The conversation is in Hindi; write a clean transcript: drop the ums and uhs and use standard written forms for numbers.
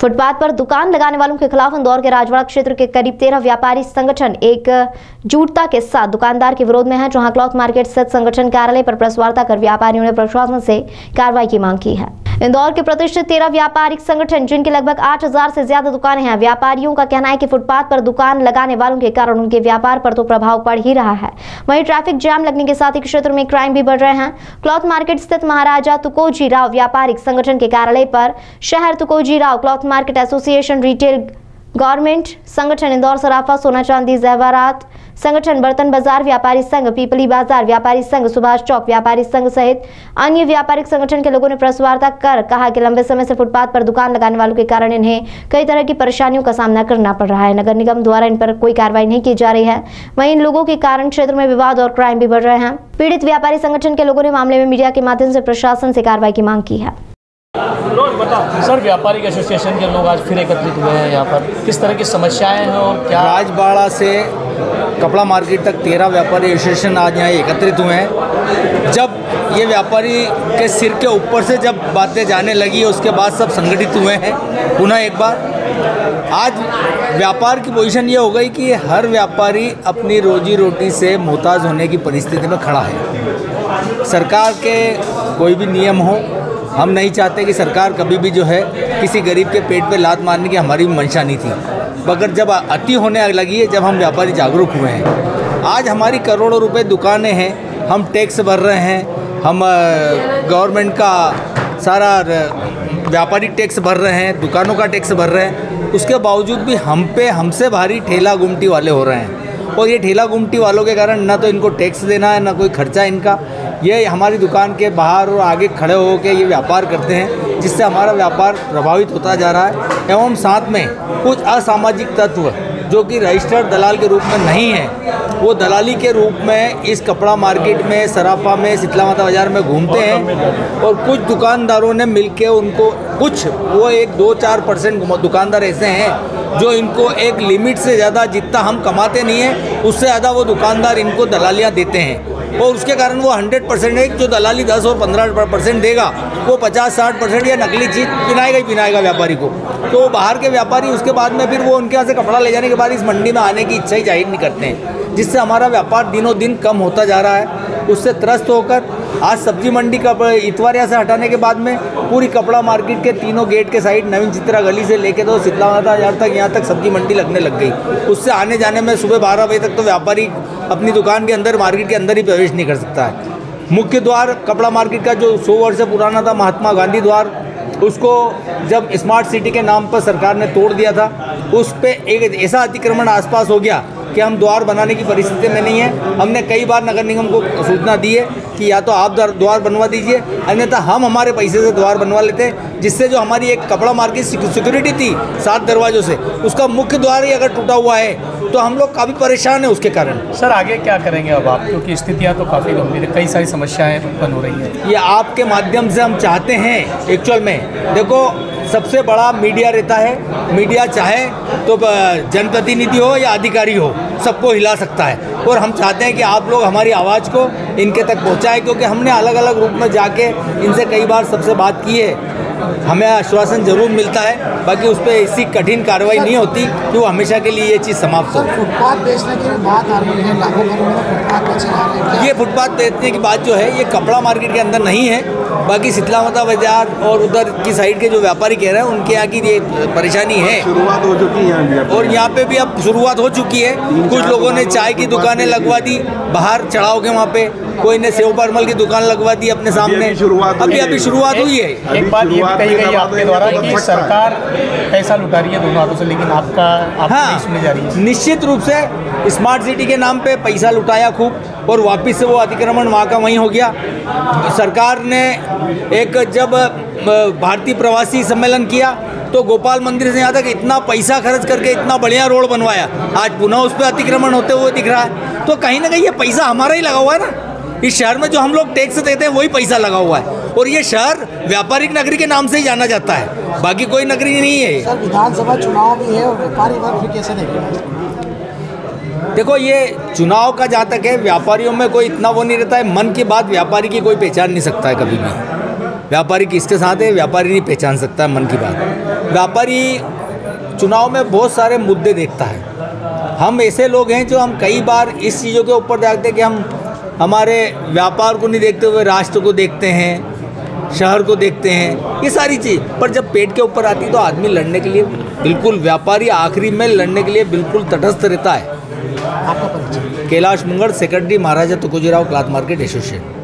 फुटपाथ पर दुकान लगाने वालों के खिलाफ इंदौर के राजवाड़ा क्षेत्र के करीब 13 व्यापारी संगठन एकजुटता के साथ दुकानदार के विरोध में है, जहां क्लॉथ मार्केट स्थित संगठन कार्यालय पर प्रेस वार्ता कर व्यापारियों ने प्रशासन से कार्रवाई की मांग की है। इंदौर के प्रतिष्ठित 13 व्यापारिक संगठन जिनकी लगभग 8000 से ज्यादा दुकानें हैं, व्यापारियों का कहना है कि फुटपाथ पर दुकान लगाने वालों के कारण उनके व्यापार पर तो प्रभाव पड़ ही रहा है, वहीं ट्रैफिक जाम लगने के साथ ही क्षेत्र में क्राइम भी बढ़ रहे हैं। क्लॉथ मार्केट स्थित महाराजा तुकोजी राव व्यापारिक संगठन के कार्यालय पर शहर Tukoji Rao cloth market association, retail government संगठन इंदौर सराफा, सोना चांदी ज़ेवरात संगठन, बर्तन बाजार व्यापारी संघ, पीपली बाजार व्यापारी संघ, सुभाष चौक व्यापारी संघ सहित अन्य व्यापारिक संगठन के लोगों ने प्रेस वार्ता कर कहा कि लंबे समय से फुटपाथ पर दुकान लगाने वालों के कारण इन्हें कई तरह की परेशानियों का सामना करना पड़ रहा है। नगर निगम द्वारा इन पर कोई कार्रवाई नहीं की जा रही है, वहीं इन लोगों के कारण क्षेत्र में विवाद और क्राइम भी बढ़ रहे हैं। पीड़ित व्यापारी संगठन के लोगों ने मामले में मीडिया के माध्यम से प्रशासन से कार्रवाई की मांग की है। सर, व्यापारिक एसोसिएशन के लोग आज फिर एकत्रित हुए हैं यहाँ पर, किस तरह की समस्याएं हैं और क्या? राजवाड़ा से कपड़ा मार्केट तक 13 व्यापारी एसोसिएशन आज यहाँ एकत्रित हुए हैं। जब ये व्यापारी के सिर के ऊपर से जब बातें जाने लगी, उसके बाद सब संगठित हुए हैं पुनः एक बार। आज व्यापार की पोजीशन ये हो गई कि हर व्यापारी अपनी रोजी रोटी से मोहताज होने की परिस्थिति में खड़ा है। सरकार के कोई भी नियम हो, हम नहीं चाहते कि सरकार कभी भी जो है किसी गरीब के पेट पे लात मारने की हमारी मंशा नहीं थी, मगर जब अति होने लगी है, जब हम व्यापारी जागरूक हुए हैं। आज हमारी करोड़ों रुपए दुकानें हैं, हम टैक्स भर रहे हैं, हम गवर्नमेंट का सारा व्यापारी टैक्स भर रहे हैं, दुकानों का टैक्स भर रहे हैं, उसके बावजूद भी हमसे भारी ठेला गुमटी वाले हो रहे हैं। और ये ठेला गुमटी वालों के कारण ना तो इनको टैक्स देना है, ना कोई खर्चा इनका। ये हमारी दुकान के बाहर और आगे खड़े होकर ये व्यापार करते हैं, जिससे हमारा व्यापार प्रभावित होता जा रहा है। एवं साथ में कुछ असामाजिक तत्व जो कि रजिस्टर्ड दलाल के रूप में नहीं है, वो दलाली के रूप में इस कपड़ा मार्केट में, सराफा में, शीतला माता बाज़ार में घूमते हैं। और कुछ दुकानदारों ने मिलके उनको कुछ वो 1-2-4% दुकानदार ऐसे हैं जो इनको एक लिमिट से ज़्यादा, जितना हम कमाते नहीं हैं उससे ज़्यादा वो दुकानदार इनको दलालियाँ देते हैं। और उसके कारण वो 100% है, जो दलाली 10 और 15% देगा वो 50-60% या नकली चीज़ पिनाएगा व्यापारी को। तो बाहर के व्यापारी उसके बाद में फिर वो उनके यहाँ से कपड़ा ले जाने के बाद इस मंडी में आने की इच्छा ही जाहिर नहीं करते हैं, जिससे हमारा व्यापार दिनों दिन कम होता जा रहा है। उससे त्रस्त होकर आज सब्जी मंडी का इतवारिया से हटाने के बाद में पूरी कपड़ा मार्केट के तीनों गेट के साइड नवीन चित्रा गली से लेके तो शीतला माता बाज़ार तक यहाँ तक सब्जी मंडी लगने लग गई। उससे आने जाने में सुबह 12 बजे तक तो व्यापारी अपनी दुकान के अंदर, मार्केट के अंदर ही प्रवेश नहीं कर सकता है। मुख्य द्वार कपड़ा मार्केट का जो 100 वर्ष से पुराना था, महात्मा गांधी द्वार, उसको जब स्मार्ट सिटी के नाम पर सरकार ने तोड़ दिया था, उस पर एक ऐसा अतिक्रमण आसपास हो गया कि हम द्वार बनाने की परिस्थिति में नहीं है। हमने कई बार नगर निगम को सूचना दी है कि या तो आप द्वार बनवा दीजिए, अन्यथा हम हमारे पैसे से द्वार बनवा लेते हैं, जिससे जो हमारी एक कपड़ा मार्केट सिक्योरिटी थी 7 दरवाजों से, उसका मुख्य द्वार ही अगर टूटा हुआ है तो हम लोग काफ़ी परेशान हैं उसके कारण। सर, आगे क्या करेंगे अब आप, क्योंकि स्थितियाँ तो काफ़ी गंभीर है, कई सारी समस्याएं उत्पन्न हो रही हैं। ये आपके माध्यम से हम चाहते हैं, एक्चुअल में देखो सबसे बड़ा मीडिया रहता है। मीडिया चाहे तो जनप्रतिनिधि हो या अधिकारी हो, सबको हिला सकता है। और हम चाहते हैं कि आप लोग हमारी आवाज़ को इनके तक पहुंचाएं, क्योंकि हमने अलग अलग रूप में जाके इनसे कई बार सबसे बात की है। हमें आश्वासन जरूर मिलता है, बाकी उस पर ऐसी कठिन कार्रवाई नहीं होती कि वो हमेशा के लिए ये चीज़ समाप्त हो। फुटपाथ बेचने की बात आ रही है, लाखों करोड़ में फुटपाथ बेचे जा रहे हैं। ये फुटपाथ बेचने की बात जो है ये कपड़ा मार्केट के अंदर नहीं है, बाकी शीतला माता बाजार और उधर की साइड के जो व्यापारी कह रहे हैं उनके यहाँ की ये परेशानी है। शुरुआत हो चुकी है और यहाँ पे भी अब शुरुआत हो चुकी है। कुछ लोगों ने चाय की दुकानें लगवा दी बाहर चढ़ाव के वहाँ पे, कोई ने सेव परमल की दुकान लगवा दी अपने सामने। अभी शुरुआत हुई है। एक बात ये कही गई आपके द्वारा कि सरकार पैसा लुटा रही है दोनों हाथों से, लेकिन आपका नहीं सुनी जा रही है। निश्चित रूप से स्मार्ट सिटी के नाम पे पैसा लुटाया खूब, और वापस से वो अतिक्रमण वहाँ का वहीं हो गया। सरकार ने एक जब भारतीय प्रवासी सम्मेलन किया तो गोपाल मंदिर से यहाँ तक इतना पैसा खर्च करके इतना बढ़िया रोड बनवाया, आज पुनः उस पर अतिक्रमण होते हुए दिख रहा है। तो कहीं ना कहीं ये पैसा हमारा ही लगा हुआ है ना। इस शहर में जो हम लोग टैक्स देते हैं वही पैसा लगा हुआ है, और ये शहर व्यापारिक नगरी के नाम से ही जाना जाता है, बाकी कोई नगरी नहीं है। सर, विधानसभा चुनाव भी है और व्यापारी वर्ग भी कैसे देखेंगे? देखो, ये चुनाव का जहाँ तक है, व्यापारियों में कोई इतना वो नहीं रहता है। मन की बात व्यापारी की कोई पहचान नहीं सकता है कभी भी। व्यापारी किसके साथ है, व्यापारी नहीं पहचान सकता है मन की बात। व्यापारी चुनाव में बहुत सारे मुद्दे देखता है। हम ऐसे लोग हैं जो हम कई बार इस चीज़ों के ऊपर देखते हैं कि हम हमारे व्यापार को नहीं देखते हुए राष्ट्र को देखते हैं, शहर को देखते हैं, ये सारी चीज़। पर जब पेट के ऊपर आती है तो आदमी लड़ने के लिए बिल्कुल, व्यापारी आखिरी में लड़ने के लिए बिल्कुल तटस्थ रहता है। आपका परिचय? कैलाश मुंगड़, सेक्रेटरी महाराजा तुकोजीराव क्लॉथ मार्केट एसोसिएशन।